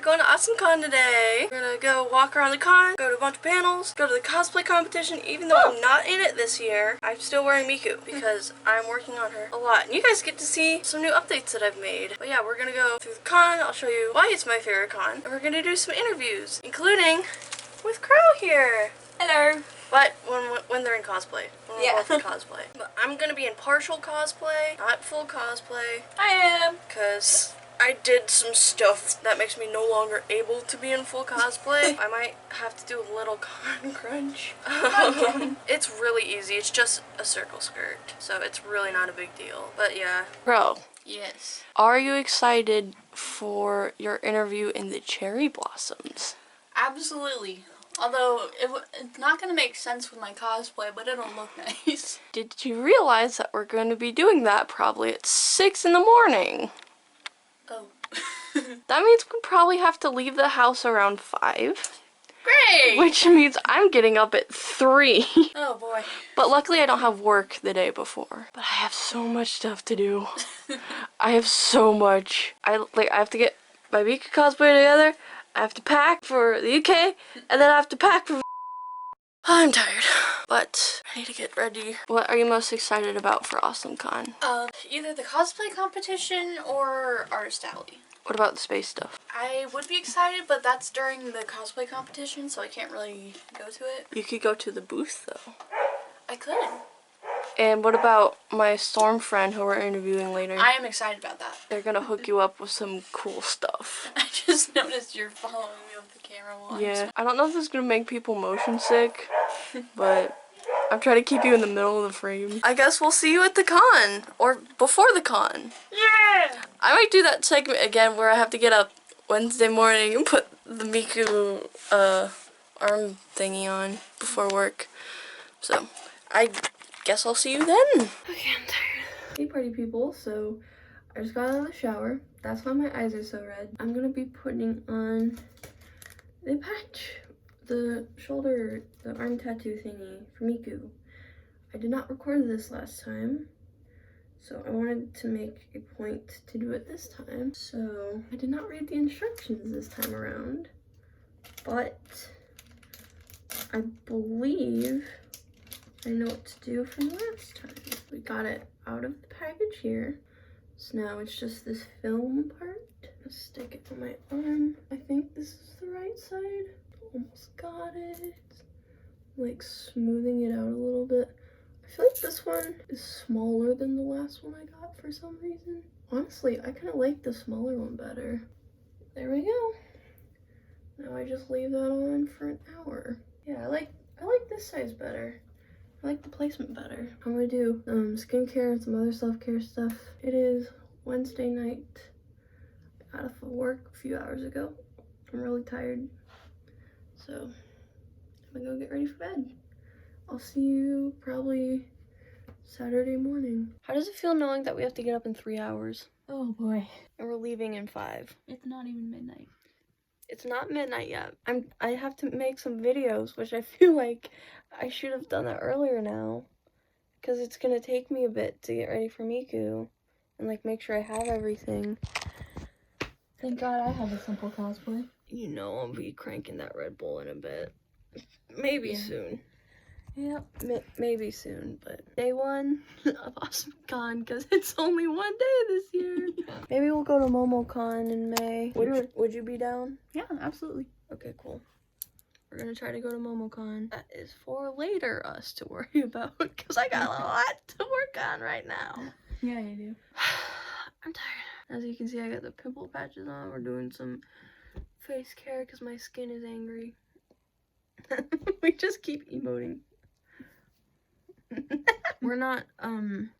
going to AwesomeCon today. We're gonna go walk around the con, go to a bunch of panels, go to the cosplay competition. Even though I'm not in it this year, I'm still wearing Miku because I'm working on her a lot. And you guys get to see some new updates that I've made. But yeah, we're gonna go through the con. I'll show you why it's my favorite con. And we're gonna do some interviews, including with Crow here. Hello. But when they're in cosplay. When we're both in cosplay. But I'm gonna be in partial cosplay, not full cosplay. I am. Because I did some stuff that makes me no longer able to be in full cosplay. I might have to do a little con crunch. It's really easy. It's just a circle skirt. So it's really not a big deal. But yeah. Bro. Yes. Are you excited for your interview in the cherry blossoms? Absolutely. Although it's not going to make sense with my cosplay, but it'll look nice. Did you realize that we're going to be doing that probably at 6 in the morning? Oh. That means we probably have to leave the house around 5. Great! Which means I'm getting up at 3. Oh boy. But luckily I don't have work the day before. But I have so much stuff to do. I have so much. I have to get my Mika cosplay together. I have to pack for the UK, and then I have to pack for I'm tired, but I need to get ready. What are you most excited about for AwesomeCon? Either the cosplay competition or Artist Alley. What about the space stuff? I would be excited, but that's during the cosplay competition, so I can't really go to it. You could go to the booth, though. I could. And what about my Storm friend who we're interviewing later? I am excited about that. They're gonna hook you up with some cool stuff. I just noticed you're following me with the camera while Yeah, I don't know if this is gonna make people motion sick, but I'm trying to keep you in the middle of the frame. I guess we'll see you at the con, or before the con. Yeah! I might do that segment again where I have to get up Wednesday morning and put the Miku arm thingy on before work. So, I guess I'll see you then. Okay, I'm tired. Hey party people, so I just got out of the shower. That's why my eyes are so red. I'm gonna be putting on the patch, the shoulder, the arm tattoo thingy for Miku. I did not record this last time, so I wanted to make a point to do it this time. So I did not read the instructions this time around, but I believe I know what to do from last time. We got it out of the package here. So now it's just this film part. I'll stick it on my arm. I think this is the right side. Almost got it. Like smoothing it out a little bit. I feel like this one is smaller than the last one I got for some reason. Honestly, I kind of like the smaller one better. There we go. Now I just leave that on for an hour. Yeah, I like this size better. I like the placement better. I'm gonna do skincare and some other self-care stuff. It is Wednesday night. I got off of work a few hours ago. I'm really tired. So I'm gonna go get ready for bed. I'll see you probably Saturday morning. How does it feel knowing that we have to get up in 3 hours? Oh boy. And we're leaving in 5. It's not even midnight. It's not midnight yet. I have to make some videos, which I feel like I should have done that earlier now. Because it's gonna take me a bit to get ready for Miku. And like make sure I have everything. Thank God I have a simple cosplay. You know I'll be cranking that Red Bull in a bit. Maybe soon. Yep. Maybe soon, but day 1 of AwesomeCon, because it's only one day this year. Yeah. Maybe we'll go to MomoCon in May. Would you be down? Yeah, absolutely. Okay, cool. We're gonna try to go to MomoCon. That is for later us to worry about, because I got a lot to work on right now. Yeah, you do. I'm tired. As you can see, I got the pimple patches on. We're doing some face care because my skin is angry. We just keep emoting. We're not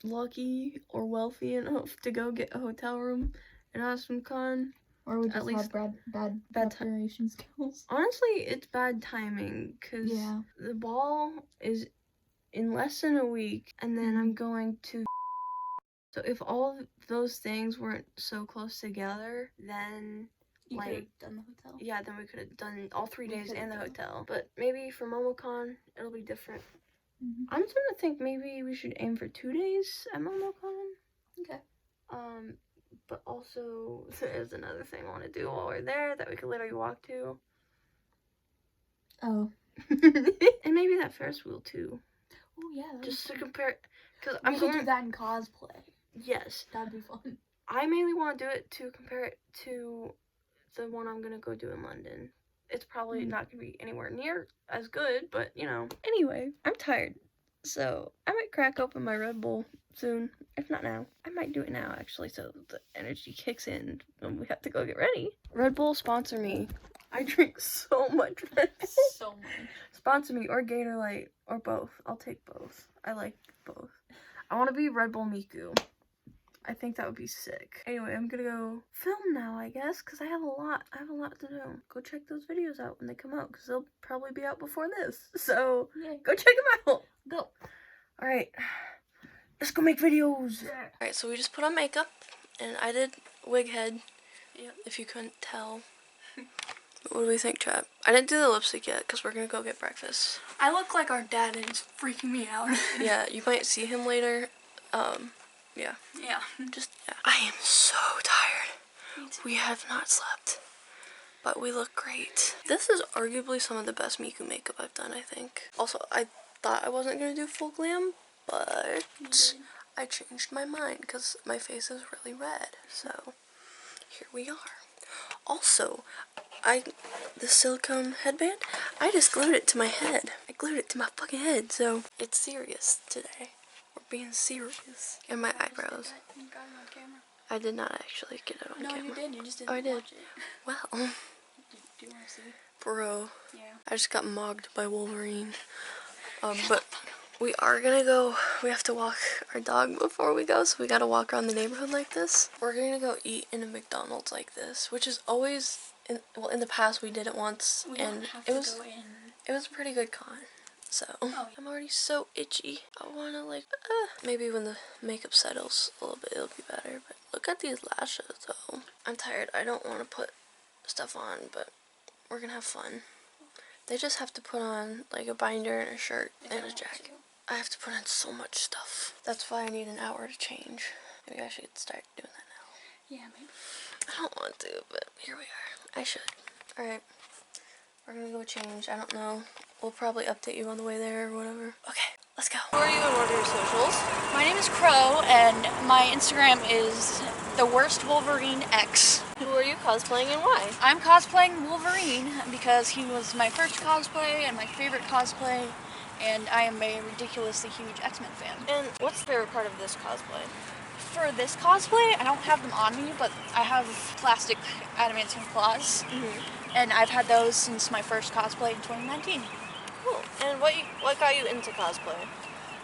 lucky or wealthy enough to go get a hotel room in AwesomeCon. Or we just At least have bad preparation skills. Honestly, it's bad timing because the ball is in less than a week, and then I'm going to. So if all of those things weren't so close together, then You could have done the hotel. Yeah, then we could have done all 3 days and the hotel. But maybe for MomoCon, it'll be different. I'm starting to think maybe we should aim for 2 days at MomoCon. Okay. but also there's another thing I want to do while we're there that we could literally walk to. Oh. And maybe that Ferris wheel too. Oh yeah. Just to compare, because We could do that in cosplay. Yes. That'd be fun. I mainly want to do it to compare it to the one I'm gonna go do in London. It's probably not gonna be anywhere near as good, but you know. Anyway, I'm tired, so I might crack open my Red Bull soon. If not now, I might do it now actually, so the energy kicks in when we have to go get ready. Red Bull, sponsor me. I drink so much Red Bull. So much. Sponsor me, or Gatorade, or both. I'll take both. I like both. I want to be Red Bull Miku. I think that would be sick. Anyway, I'm gonna go film now, I guess, because I have a lot to do. Go check those videos out when they come out, because they'll probably be out before this. So, Yay. go check them out. Go. Alright, let's go make videos. Yeah. Alright, so we just put on makeup, and I did wig head, if you couldn't tell. What do we think, chat? I didn't do the lipstick yet, because we're gonna go get breakfast. I look like our dad and it's freaking me out. Yeah, you might see him later. Yeah. Yeah. I am so tired. We have not slept, but we look great. This is arguably some of the best Miku makeup I've done, I think. Also, I thought I wasn't going to do full glam, but I changed my mind because my face is really red. So, here we are. Also, the silicone headband, I just glued it to my head. I glued it to my fucking head, so it's serious today. We're being serious. And my eyebrows. You got it on camera. I did not actually get it on camera. No, you did. You just didn't I did. watch it. Well, Do you want to see? bro, Yeah. I just got mogged by Wolverine. But we are gonna go. We have to walk our dog before we go, so we gotta walk around the neighborhood like this. We're gonna go eat in a McDonald's like this, which is always in the past we did it once, and it was a pretty good con. So, I'm already so itchy. I wanna maybe when the makeup settles a little bit, it'll be better. But look at these lashes, though. I'm tired. I don't want to put stuff on, but we're gonna have fun. They just have to put on, like, a binder and a shirt and a jacket. I have to put on so much stuff. That's why I need an hour to change. Maybe I should start doing that now. Yeah, maybe. I don't want to, but here we are. I should. Alright. We're gonna go change. I don't know. We'll probably update you on the way there or whatever. Okay, let's go. Who are you and what are your socials? My name is Crow, and my Instagram is the worst Wolverine X. Who are you cosplaying and why? I'm cosplaying Wolverine because he was my first cosplay and my favorite cosplay, and I am a ridiculously huge X-Men fan. And what's the favorite part of this cosplay? For this cosplay, I don't have them on me, but I have plastic adamantium claws, and I've had those since my first cosplay in 2019. Cool. And what got you into cosplay?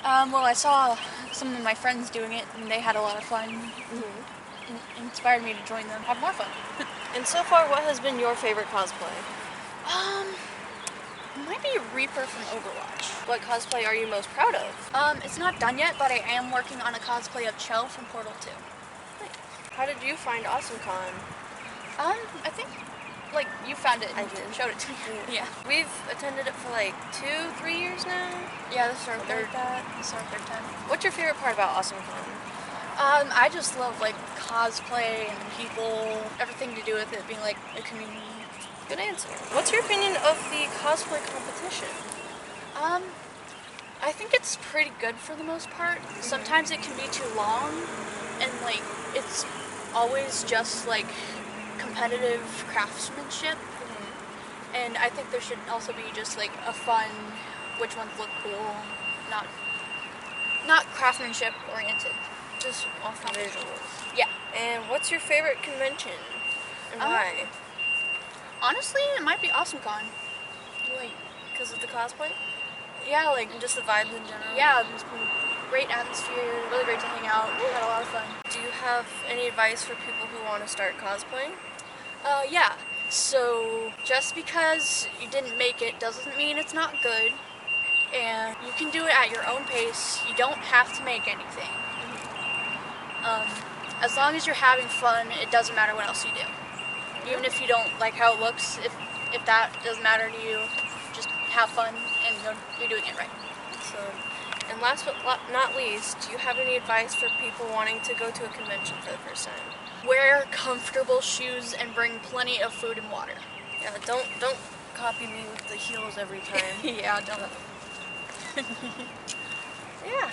Well, I saw some of my friends doing it, and they had a lot of fun. It inspired me to join them, have more fun. And so far, what has been your favorite cosplay? Might be Reaper from Overwatch. What cosplay are you most proud of? It's not done yet, but I am working on a cosplay of Chell from Portal 2. How did you find AwesomeCon? I think, you found it and I did. showed it to me. Yeah. We've attended it for 2-3 years now. Yeah, this is our Something third. like that. This is our third time. What's your favorite part about AwesomeCon? I just love cosplay and people, everything to do with it being a community. Good answer. What's your opinion of the cosplay competition? I think it's pretty good for the most part. Sometimes it can be too long, and it's always just competitive craftsmanship. And I think there should also be just a fun, which ones look cool, not craftsmanship oriented. Just off the visuals. Yeah. And what's your favorite convention? And why? Honestly, it might be AwesomeCon. Because of the cosplay? Yeah, And just the vibes in general? yeah, it's been great atmosphere, really great to hang out. We had a lot of fun. Do you have any advice for people who want to start cosplaying? Yeah. So just because you didn't make it doesn't mean it's not good. And you can do it at your own pace. You don't have to make anything. As long as you're having fun, it doesn't matter what else you do. Even if you don't like how it looks, if that doesn't matter to you, just have fun and you're doing it right. So, and last but not least, do you have any advice for people wanting to go to a convention for the first time? wear comfortable shoes and bring plenty of food and water. Yeah, don't copy me with the heels every time. Yeah, don't. Yeah.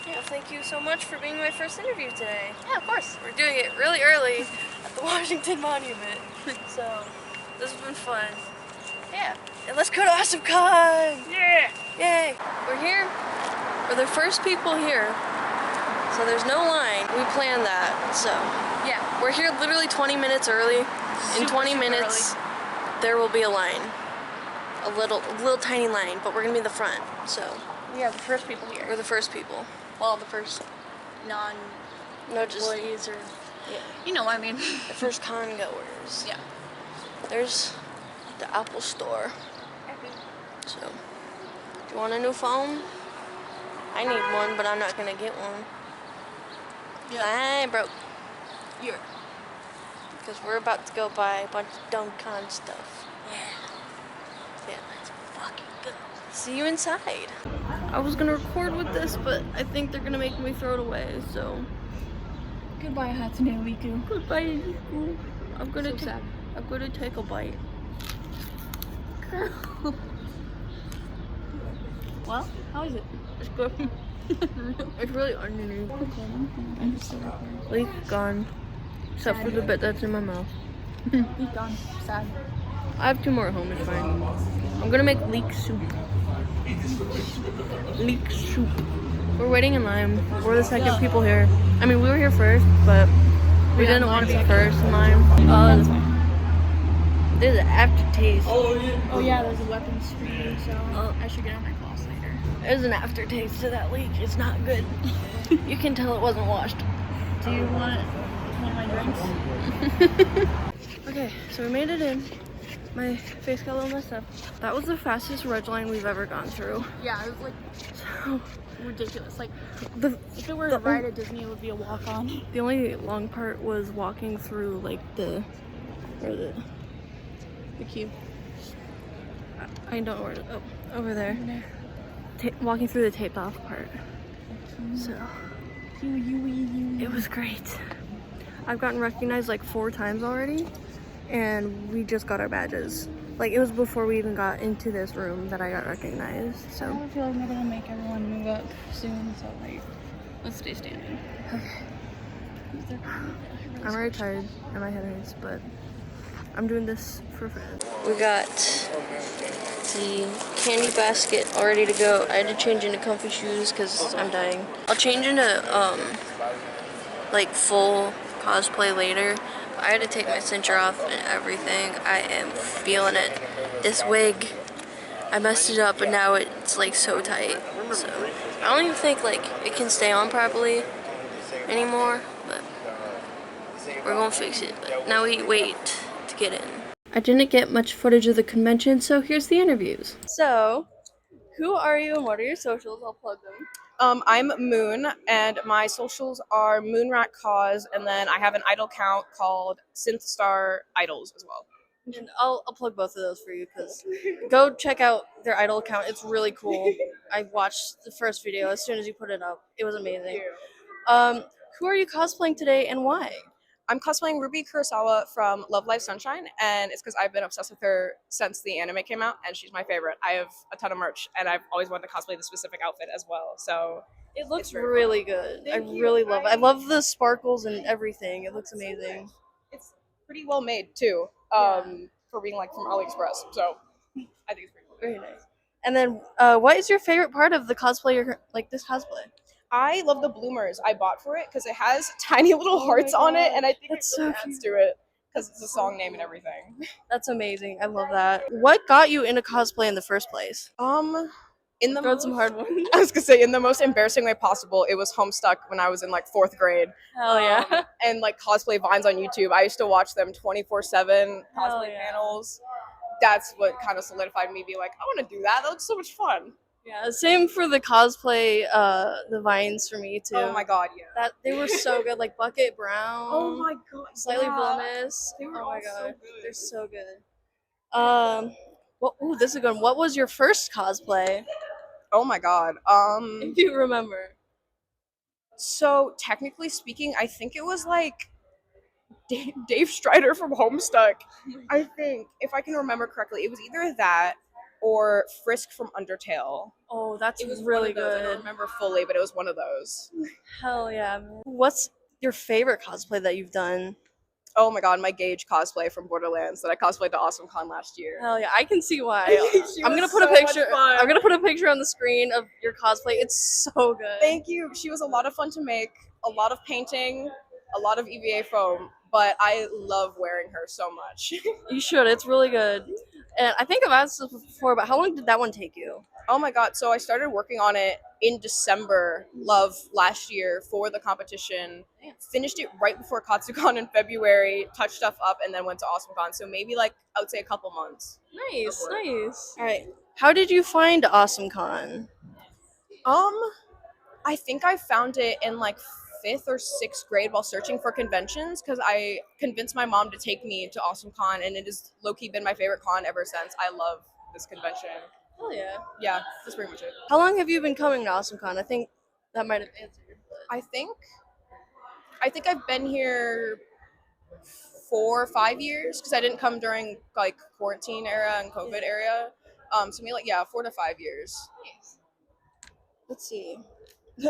Well, thank you so much for being my first interview today. Yeah, of course. We're doing it really early at the Washington Monument, so this has been fun. Yeah. And let's go to AwesomeCon! Yeah. Yay! We're here. We're the first people here, so there's no line. We planned that, so Yeah. we're here literally 20 minutes early. In 20 super minutes, there will be a line. A little tiny line, but we're gonna be in the front, so We are the first people here. we're the first people. Well, the first non-employees No, just or yeah, you know what I mean. the first con goers. Yeah. There's the Apple Store. So, do you want a new phone? I need one, but I'm not gonna get one. Yeah. I broke. Here. Because we're about to go buy a bunch of dumb con stuff. Yeah. Let's fucking go. See you inside. I was gonna record with this, but I think they're gonna make me throw it away, so. Goodbye, Hatsune Miku. Goodbye. I'm gonna So sad. I'm gonna take a bite. Well, how is it? It's good. It's really underneath. Leaf gone. Except for the bit that's in my mouth. He's gone. Sad. I have 2 more at home, it's fine. I'm gonna make leek soup. Leek soup. We're waiting in line. We're the second people here. I mean, we were here first, but we didn't want to be first in line. That's fine. There's an aftertaste. Oh yeah, there's a weapons screen, so I should get on my class later. There's an aftertaste to that leek. It's not good. You can tell it wasn't washed. Do you want one of my drinks? Okay, so we made it in. My face got a little messed up. That was the fastest red line we've ever gone through. Yeah, it was like So, ridiculous. Like the if it were a ride at Disney, it would be a walk-on. The only long part was walking through like the queue. I don't know where to, oh, over there. Walking through the taped off part. So it was great. I've gotten recognized like 4 times already, and we just got our badges. Like it was before we even got into this room that I got recognized. I So have a feeling they're gonna make everyone move up soon, so like let's stay standing. I'm already tired and my head hurts, but I'm doing this for fun. We got the candy basket all ready to go. I had to change into comfy shoes because I'm dying. I'll change into like full cosplay later. I had to take my cincher off and everything. I am feeling it. This wig, I messed it up and now it's like so tight. So I don't even think like it can stay on properly anymore, but we're gonna fix it. But now we wait to get in. I didn't get much footage of the convention, so here's the interviews. So, who are you and what are your socials? I'll plug them. I'm Moon, and my socials are Moonrat Cause, and then I have an idol count called Synthstar Idols as well. And I'll plug both of those for you because go check out their idol account. It's really cool. I watched the first video as soon as you put it up. It was amazing. Who are you cosplaying today and why? I'm cosplaying Ruby Kurosawa from Love Live Sunshine, and it's because I've been obsessed with her since the anime came out, and she's my favorite. I have a ton of merch, and I've always wanted to cosplay the specific outfit as well. So It looks It's very really good. I really love it. I love the sparkles and everything. It looks amazing. it's pretty well made too, for being like from AliExpress. So I think it's pretty cool. Very nice. And then, what is your favorite part of the cosplay, like this cosplay? I love the bloomers I bought for it because it has tiny little hearts on it, and I think That's it really so adds to it because it's a song name and everything. That's amazing. I love that. What got you into cosplay in the first place? In the Throw some hard ones. I was gonna say in the most embarrassing way possible. It was Homestuck when I was in like 4th grade. Hell yeah. And like cosplay vines on YouTube. I used to watch them 24/7 Hell cosplay yeah. panels. That's what kind of solidified me. Be like, I want to do that. That looks so much fun. Yeah, same for the cosplay, the vines for me too. Oh my god, yeah. That they were so good, like Bucket Brown. Oh my god. Slightly yeah. Villainous. They were Oh my all so god, good. they're so good. Well, ooh, this is a good one. What was your first cosplay, Oh my god. if you remember? So technically speaking, I think it was like Dave Strider from Homestuck. I think, if I can remember correctly, it was either that or Frisk from Undertale. Oh, that's It was really one of those. I don't good. remember fully, but it was one of those. Hell yeah, man. What's your favorite cosplay that you've done? Oh my god, my Gage cosplay from Borderlands that I cosplayed to AwesomeCon last year. Hell yeah, I can see why. She I'm gonna was put a so much picture. fun. I'm gonna put a picture on the screen of your cosplay. It's so good. Thank you. She was a lot of fun to make, a lot of painting, a lot of EVA foam, but I love wearing her so much. You should. It's really good. And I think I've asked this before, but how long did that one take you? Oh my god, so I started working on it in December of last year for the competition. Finished it right before Katsucon in February, touched stuff up, and then went to AwesomeCon. So maybe like I would say a couple months. Nice, nice. All right. How did you find AwesomeCon? I think I found it in like fifth or sixth grade while searching for conventions because I convinced my mom to take me to AwesomeCon, and it has low-key been my favorite con ever since. I love this convention. Oh yeah. Yeah, that's pretty much it. How long have you been coming to AwesomeCon? I think that might have answered. I think I've been here 4 or 5 years because I didn't come during like quarantine era and COVID era. So maybe like 4 to 5 years. Nice. Let's see.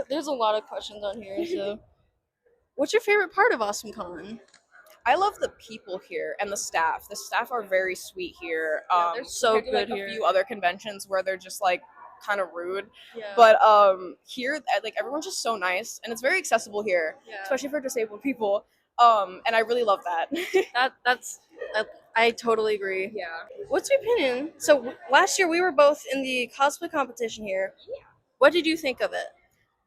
There's a lot of questions on here. So, what's your favorite part of AwesomeCon? I love the people here and the staff. The staff are very sweet here. They're so compared to, good here. A few other conventions where they're just like kind of rude, Yeah. but here like everyone's just so nice and it's very accessible here, Yeah. especially for disabled people. And I really love that. That's I totally agree. Yeah. What's your opinion? So last year we were both in the cosplay competition here. Yeah. What did you think of it?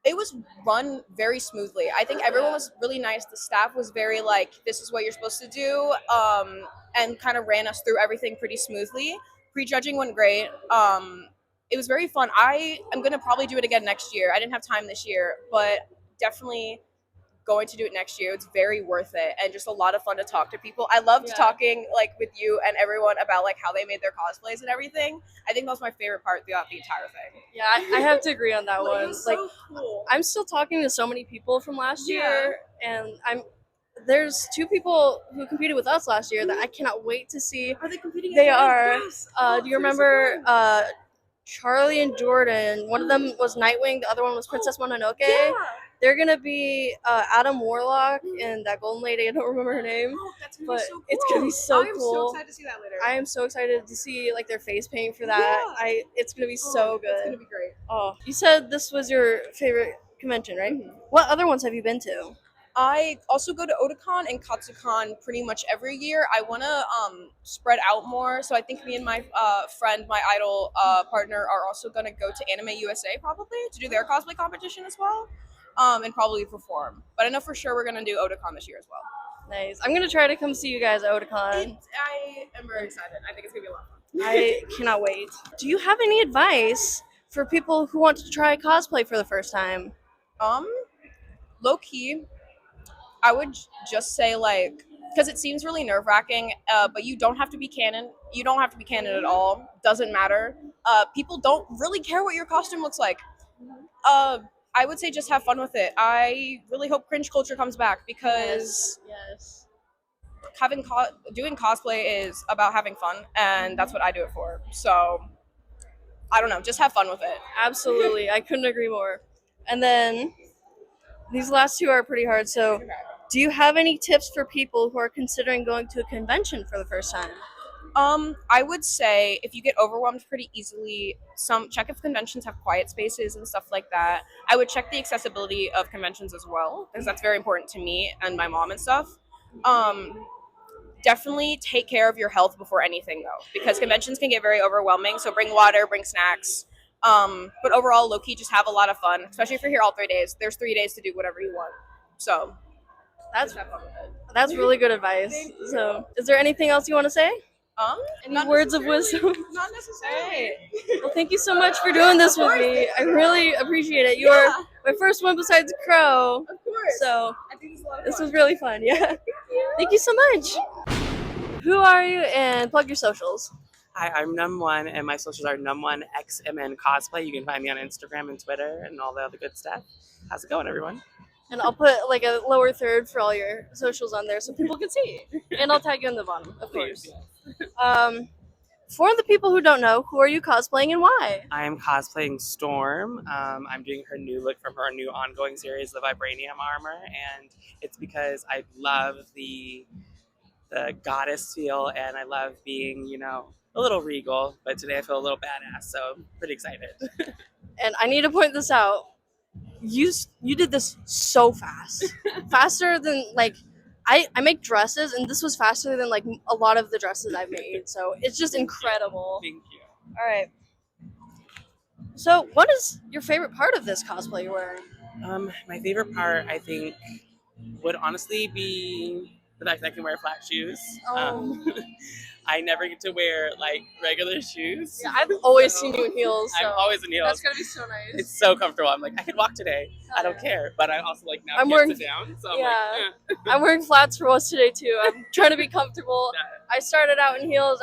It was run very smoothly. I think everyone was really nice. The staff was very like, this is what you're supposed to do, and kind of ran us through everything pretty smoothly. Prejudging went great. It was very fun. I am gonna probably do it again next year. I didn't have time this year, but definitely going to do it next year. It's very worth it and just a lot of fun to talk to people. I loved talking like with you and everyone about like how they made their cosplays and everything. I think that was my favorite part throughout the entire thing. Yeah, I have to agree on that one. It was Like, so cool. I'm still talking to so many people from last year, and there's two people who competed with us last year that I cannot wait to see. Are they competing? They again? are. Yes. Do you remember Charlie and Jordan? One of them was Nightwing, the other one was Princess Mononoke. Yeah. They're gonna be Adam Warlock and that golden lady. I don't remember her name, Oh, that's gonna but be so cool. it's gonna be so I'm cool. so excited to see that later. I am so excited to see like their face paint for that. Yeah. It's gonna be so good. It's gonna be great. Oh, you said this was your favorite convention, right? Mhm. What other ones have you been to? I also go to Otakon and Katsucon pretty much every year. I want to spread out more, so I think me and my friend, my idol partner, are also going to go to Anime USA probably to do their cosplay competition as well, and probably perform. But I know for sure we're going to do Otakon this year as well. Nice. I'm gonna try to come see you guys at Otakon. I am very excited. I think it's going to be a lot of fun. I cannot wait. Do you have any advice for people who want to try cosplay for the first time? Low key, I would just say like, because it seems really nerve wracking, but you don't have to be canon. You don't have to be canon at all. Doesn't matter. People don't really care what your costume looks like. I would say just have fun with it. I really hope cringe culture comes back because Yes. doing cosplay is about having fun, and that's what I do it for. So I don't know, just have fun with it. Absolutely. I couldn't agree more. And then these last two are pretty hard. So, do you have any tips for people who are considering going to a convention for the first time? I would say if you get overwhelmed pretty easily, check if conventions have quiet spaces and stuff like that. I would check the accessibility of conventions as well, because that's very important to me and my mom and stuff. Definitely take care of your health before anything though, because conventions can get very overwhelming. So bring water, bring snacks. But overall, low-key, just have a lot of fun, especially if you're here all 3 days. There's 3 days to do whatever you want. So That's just have fun with it. that's really good advice. Thank you. So, is there anything else you want to say? Any Not words of necessarily. wisdom? Not necessarily. Well, thank you so much for doing this with me. I really appreciate it. You are my first one besides Crow. Of course. So I think this is a lot of this fun. was really fun. Yeah. Thank you so much. Who are you? And plug your socials. Hi, I'm Num1, and my socials are Num1XMN Cosplay. You can find me on Instagram and Twitter and all the other good stuff. How's it going, everyone? And I'll put like a lower third for all your socials on there so people can see. And I'll tag you in the bottom, of course. Please. For the people who don't know, who are you cosplaying and why? I am cosplaying Storm. I'm doing her new look from her new ongoing series, the Vibranium armor, and it's because I love the goddess feel, and I love being, a little regal. But today I feel a little badass, so I'm pretty excited. And I need to point this out. You did this so fast, faster than like I make dresses, and this was faster than like a lot of the dresses I've made. So it's just incredible. Thank you. All right. So, what is your favorite part of this cosplay you're wearing? My favorite part, I think, would honestly be the fact that I can wear flat shoes. I never get to wear like regular shoes. Yeah, I've always seen you in heels. So I'm always in heels. That's gonna be so nice. It's so comfortable. I'm like, I could walk today. I don't care. But I also like now I'm can't wearing- sit down. So I'm yeah. like, I'm wearing flats for most today too. I'm trying to be comfortable. I started out in heels.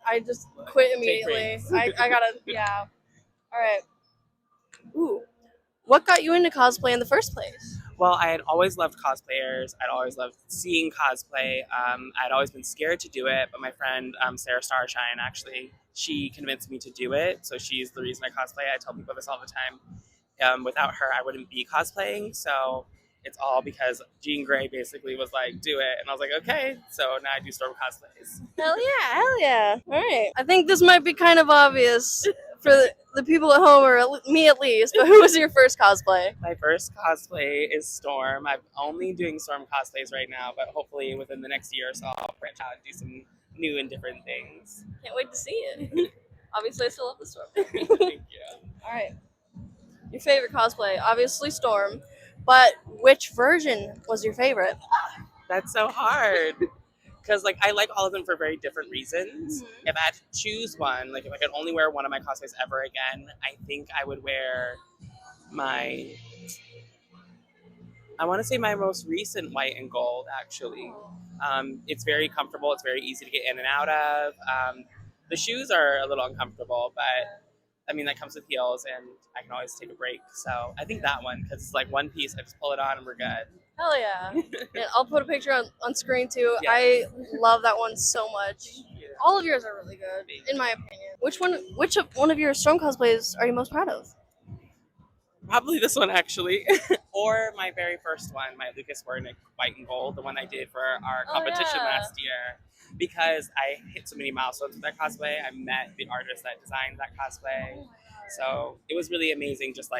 I just quit immediately. I gotta yeah. All right. Ooh, what got you into cosplay in the first place? Well, I had always loved cosplayers. I'd always loved seeing cosplay. I'd always been scared to do it, but my friend Sarah Starshine, actually, she convinced me to do it. So she's the reason I cosplay. I tell people this all the time. Without her, I wouldn't be cosplaying. So it's all because Jean Grey basically was like, do it. And I was like, okay. So now I do Storm cosplays. Hell yeah. All right. I think this might be kind of obvious for the people at home, or me at least, but who was your first cosplay? My first cosplay is Storm. I'm only doing Storm cosplays right now, but hopefully within the next year or so, I'll branch out and do some new and different things. Can't wait to see it. Obviously, I still love the Storm. Thank you. All right. Your favorite cosplay? Obviously Storm, but which version was your favorite? That's so hard. Because I like all of them for very different reasons. If I had to choose one, if I could only wear one of my cosplays ever again, I think I would wear I want to say my most recent white and gold, actually. It's very comfortable. It's very easy to get in and out of. The shoes are a little uncomfortable, but I mean, that comes with heels, and I can always take a break. So I think that one, because it's like one piece, I just pull it on and we're good. Hell yeah. And I'll put a picture on screen too. Yeah. I love that one so much. All of yours are really good, in my opinion. Which one of your Storm cosplays are you most proud of? Probably this one, actually. Or my very first one, my Lucas Wernick white and gold, the one I did for our competition last year. Because I hit so many milestones with that cosplay. I met the artist that designed that cosplay. So it was really amazing just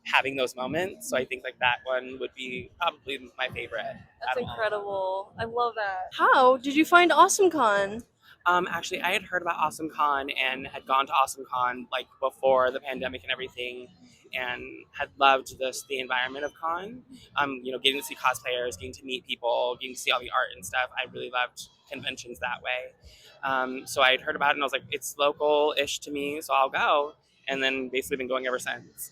having those moments. So I think that one would be probably my favorite. That's incredible. I love that. How did you find AwesomeCon? Actually, I had heard about AwesomeCon and had gone to AwesomeCon before the pandemic and everything, and had loved the environment of con. Getting to see cosplayers, getting to meet people, getting to see all the art and stuff. I really loved conventions that way. So I had heard about it, and I was like, it's local-ish to me, so I'll go. And then basically been going ever since.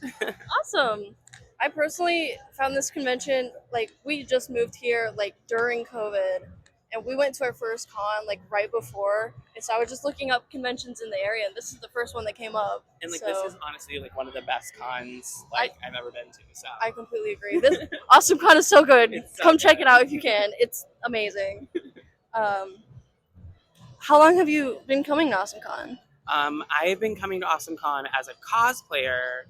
Awesome. I personally found this convention, we just moved here during COVID, and we went to our first con right before, and so I was just looking up conventions in the area, and this is the first one that came up. And this is honestly one of the best cons I've ever been to. So I completely agree. This AwesomeCon is so good. Come check it out if you can. It's amazing. How long have you been coming to AwesomeCon? I've been coming to AwesomeCon as a cosplayer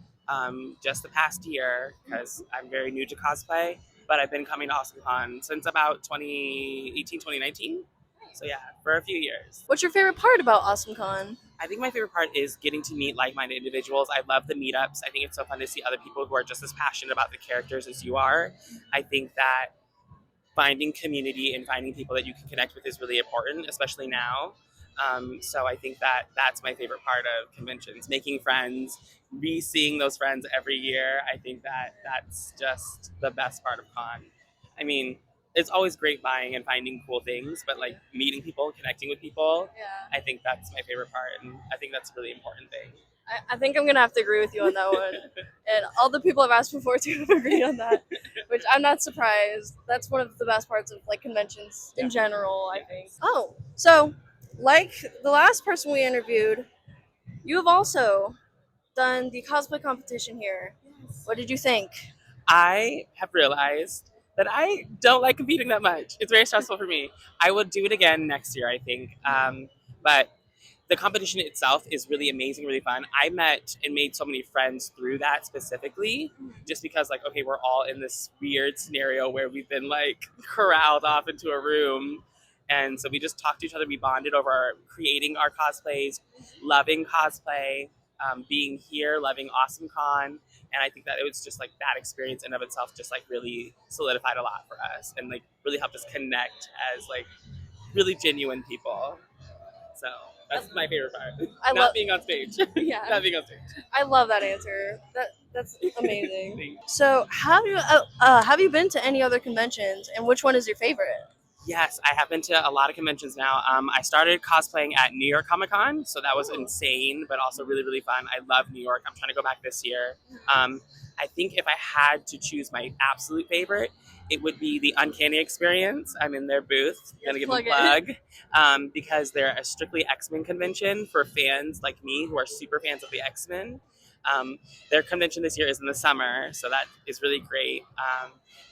just the past year, because I'm very new to cosplay, but I've been coming to AwesomeCon since about 2018, 2019. So yeah, for a few years. What's your favorite part about AwesomeCon? I think my favorite part is getting to meet like-minded individuals. I love the meetups. I think it's so fun to see other people who are just as passionate about the characters as you are. I think that finding community and finding people that you can connect with is really important, especially now. So I think that's my favorite part of conventions, making friends, re-seeing those friends every year. I think that's just the best part of con. I mean, it's always great buying and finding cool things, but meeting people, connecting with people, I think that's my favorite part, and I think that's a really important thing. I think I'm gonna have to agree with you on that one. And all the people I've asked before too have agreed on that, which I'm not surprised. That's one of the best parts of conventions in general, I think. Oh, so like the last person we interviewed, you have also done the cosplay competition here. What did you think? I have realized that I don't like competing that much. It's very stressful for me. I will do it again next year, I think. But the competition itself is really amazing, really fun. I met and made so many friends through that specifically, just because, like, okay, we're all in this weird scenario where we've been like corralled off into a room. And so we just talked to each other. We bonded over creating our cosplays, loving cosplay, being here, loving Awesome Con. And I think that it was just like that experience in of itself just like really solidified a lot for us and like really helped us connect as like really genuine people. So that's my favorite part. Not being on stage. Yeah. Not being on stage. I love that answer. That's amazing. Thank you. So have you been to any other conventions, and which one is your favorite? Yes, I have been to a lot of conventions now. I started cosplaying at New York Comic Con, so that was insane, but also really, really fun. I love New York. I'm trying to go back this year. I think if I had to choose my absolute favorite, it would be the Uncanny Experience. I'm in their booth. I'm gonna give them a plug because they're a strictly X-Men convention for fans like me who are super fans of the X-Men. Their convention this year is in the summer, so that is really great.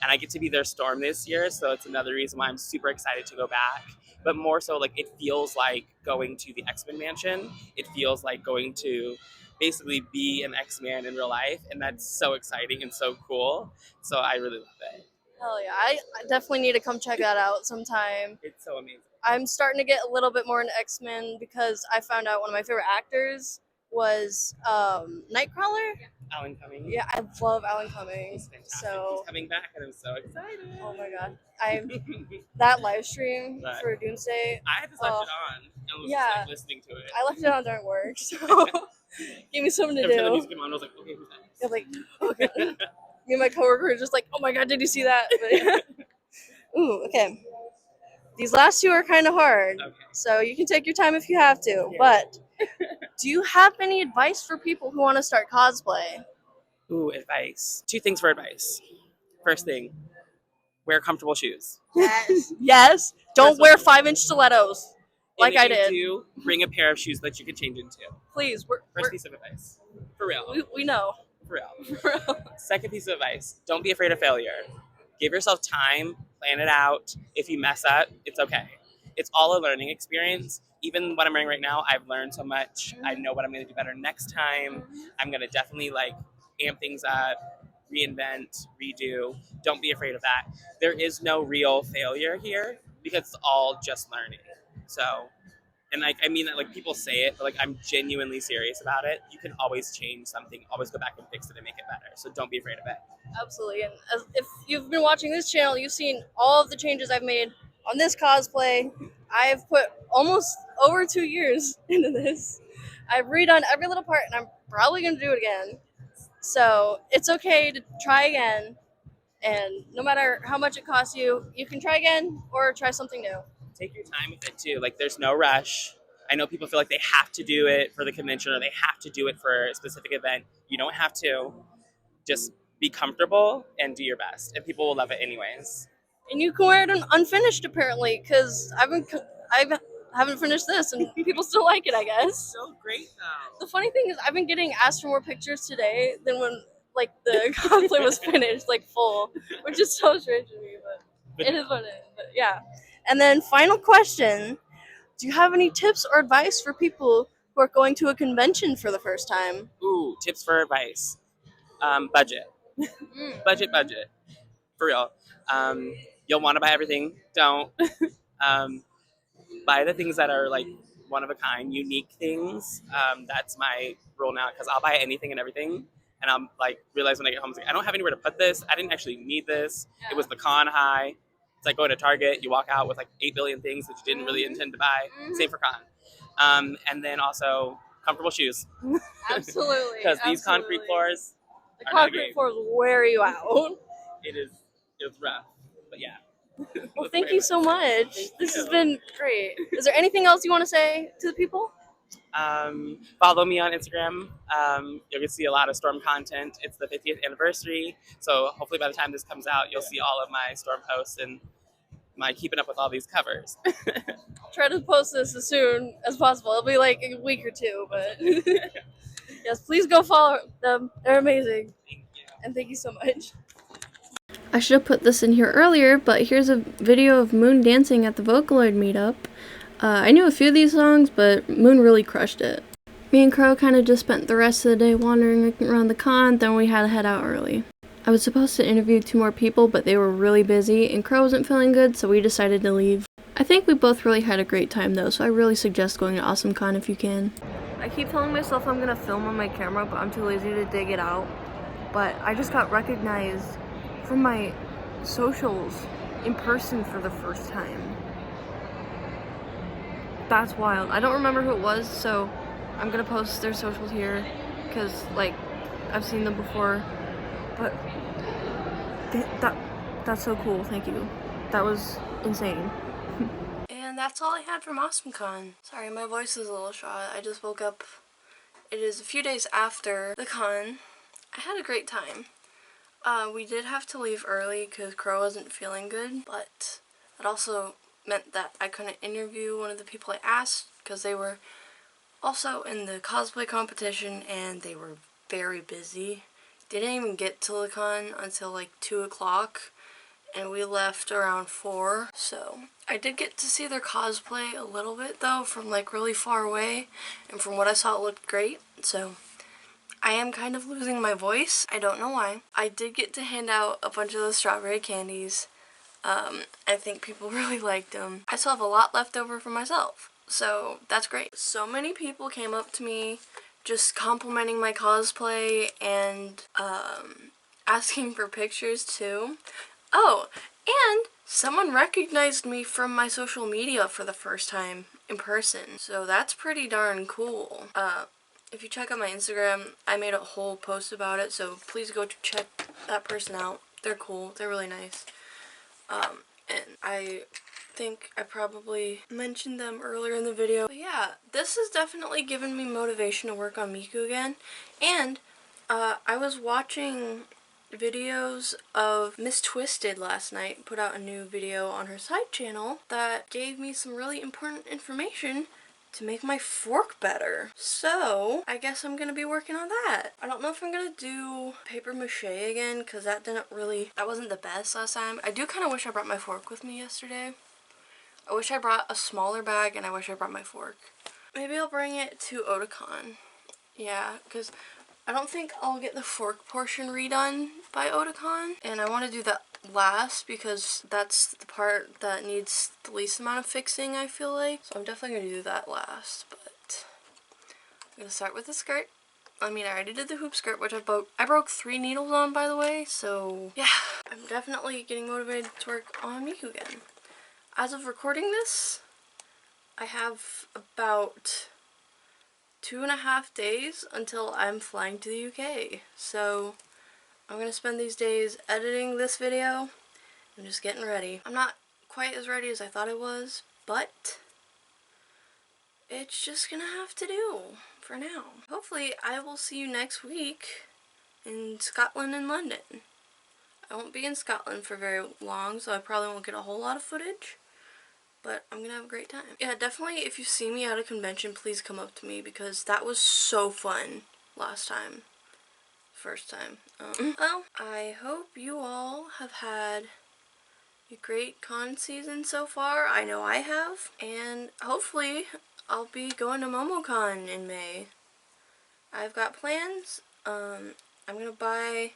And I get to be their Storm this year, so it's another reason why I'm super excited to go back. But more so, like, it feels like going to the X-Men mansion. It feels like going to basically be an X-Man in real life, and that's so exciting and so cool. So I really love it. Hell yeah, I definitely need to come check that out sometime. It's so amazing. I'm starting to get a little bit more into X-Men because I found out one of my favorite actors was Nightcrawler. Alan Cumming. Yeah, I love Alan Cumming. He's fantastic. So He's coming back, and I'm so excited. oh my god, that live stream Right. for Doomsday. I had just left it on and was Yeah. just like listening to it. I left it on during work, so gave me something to Every time the do. music came on, I was like, okay, who's next? I'm like, okay. Me and my coworker were just like, oh my god, did you see that? But, ooh, okay. These last two are kind of hard, Okay. so you can take your time if you have to. But do you have any advice for people who want to start cosplay? Ooh, advice. 2 things for advice. First thing, wear comfortable shoes. Yes. Don't First wear one. 5-inch stilettos like And I if did. you do, bring a pair of shoes that you can change into. Please, First piece of advice. For real. we know. For real. Second piece of advice, don't be afraid of failure. Give yourself time, plan it out. If you mess up, it's okay. It's all a learning experience. Even what I'm wearing right now, I've learned so much. I know what I'm going to do better next time. I'm going to definitely like amp things up, reinvent, redo. Don't be afraid of that. There is no real failure here because it's all just learning. So, and like, I mean that like people say it, but like I'm genuinely serious about it. You can always change something, always go back and fix it and make it better. So don't be afraid of it. Absolutely. And if you've been watching this channel, you've seen all of the changes I've made on this cosplay. I've put almost over 2 years into this. I've redone every little part, and I'm probably going to do it again. So it's okay to try again. And no matter how much it costs you, you can try again or try something new. Take your time with it too. Like there's no rush. I know people feel like they have to do it for the convention or they have to do it for a specific event. You don't have to. Just be comfortable and do your best, and people will love it anyways. And you can wear it unfinished apparently, because I haven't finished this, and people still like it, I guess. So great though. The funny thing is, I've been getting asked for more pictures today than when like the cosplay was finished, like full, which is so strange to me, but it is what it is. But yeah. And then final question: do you have any tips or advice for people who are going to a convention for the first time? Ooh, tips for advice. Budget. Budget. For real. You'll want to buy everything. Don't. Buy the things that are like one of a kind, unique things. That's my rule now because I'll buy anything and everything. And I'm like, realize when I get home, I don't have anywhere to put this. I didn't actually need this. Yeah. It was the con high. It's like going to Target. You walk out with like 8 billion things that you didn't really intend to buy. Same for con. And then also comfortable shoes. Absolutely. Because these concrete floors the concrete floors wear you out. It's rough. But yeah. Well, thank you so much. This has been great. Is there anything else you want to say to the people? Follow me on Instagram. You're going to see a lot of Storm content. It's the 50th anniversary. So hopefully by the time this comes out, you'll see all of my Storm posts and my keeping up with all these covers. I'll try to post this as soon as possible. It'll be like a week or two, but yes, please go follow them. They're amazing. Thank you. And thank you so much. I should have put this in here earlier, but here's a video of Moon dancing at the Vocaloid meetup. I knew a few of these songs, but Moon really crushed it. Me and Crow kind of just spent the rest of the day wandering around the con, then we had to head out early. I was supposed to interview 2 more people, but they were really busy, and Crow wasn't feeling good, so we decided to leave. I think we both really had a great time though, so I really suggest going to AwesomeCon if you can. I keep telling myself I'm gonna film on my camera, but I'm too lazy to dig it out. But I just got recognized from my socials in person for the first time. That's wild. I don't remember who it was, so I'm gonna post their socials here because, like, I've seen them before. But that's so cool. Thank you. That was insane. And that's all I had from AwesomeCon. Sorry, my voice is a little shot. I just woke up. It is a few days after the con. I had a great time. We did have to leave early because Crow wasn't feeling good, but it also meant that I couldn't interview one of the people I asked because they were also in the cosplay competition and they were very busy. They didn't even get to the con until like 2 o'clock and we left around 4. So I did get to see their cosplay a little bit though from like really far away, and from what I saw it looked great. So I am kind of losing my voice. I don't know why. I did get to hand out a bunch of the strawberry candies. I think people really liked them. I still have a lot left over for myself, so that's great. So many people came up to me just complimenting my cosplay and asking for pictures too. Oh, and someone recognized me from my social media for the first time in person, so that's pretty darn cool. If you check out my Instagram, I made a whole post about it, so please go check that person out. They're cool. They're really nice. And I think I probably mentioned them earlier in the video. But yeah, this has definitely given me motivation to work on Miku again. And I was watching videos of Miss Twisted last night, put out a new video on her side channel that gave me some really important information to make my fork better. So I guess I'm gonna be working on that. I don't know if I'm gonna do paper mache again because that wasn't the best last time. I do kind of wish I brought my fork with me yesterday. I wish I brought a smaller bag and I wish I brought my fork. Maybe I'll bring it to Otakon. Yeah, because I don't think I'll get the fork portion redone by Otakon, and I want to do that last because that's the part that needs the least amount of fixing, I feel like. So I'm definitely going to do that last, but I'm going to start with the skirt. I mean, I already did the hoop skirt, which I broke 3 needles on, by the way, so yeah. I'm definitely getting motivated to work on Miku again. As of recording this, I have about 2.5 days until I'm flying to the UK. So I'm going to spend these days editing this video and just getting ready. I'm not quite as ready as I thought I was, but it's just going to have to do for now. Hopefully I will see you next week in Scotland and London. I won't be in Scotland for very long, so I probably won't get a whole lot of footage. But I'm gonna have a great time. Yeah, definitely if you see me at a convention, please come up to me because that was so fun last time. First time. Well, I hope you all have had a great con season so far. I know I have. And hopefully I'll be going to MomoCon in May. I've got plans. I'm gonna buy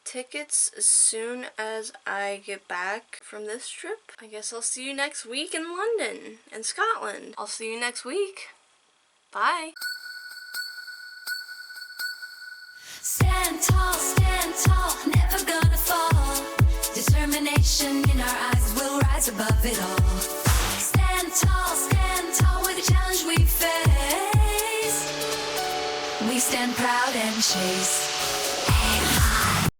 tickets as soon as I get back from this trip. I guess I'll see you next week in London and Scotland. I'll see you next week. Bye. Stand tall, never gonna fall. Determination in our eyes, we'll rise above it all. Stand tall with the challenge we face. We stand proud and chase.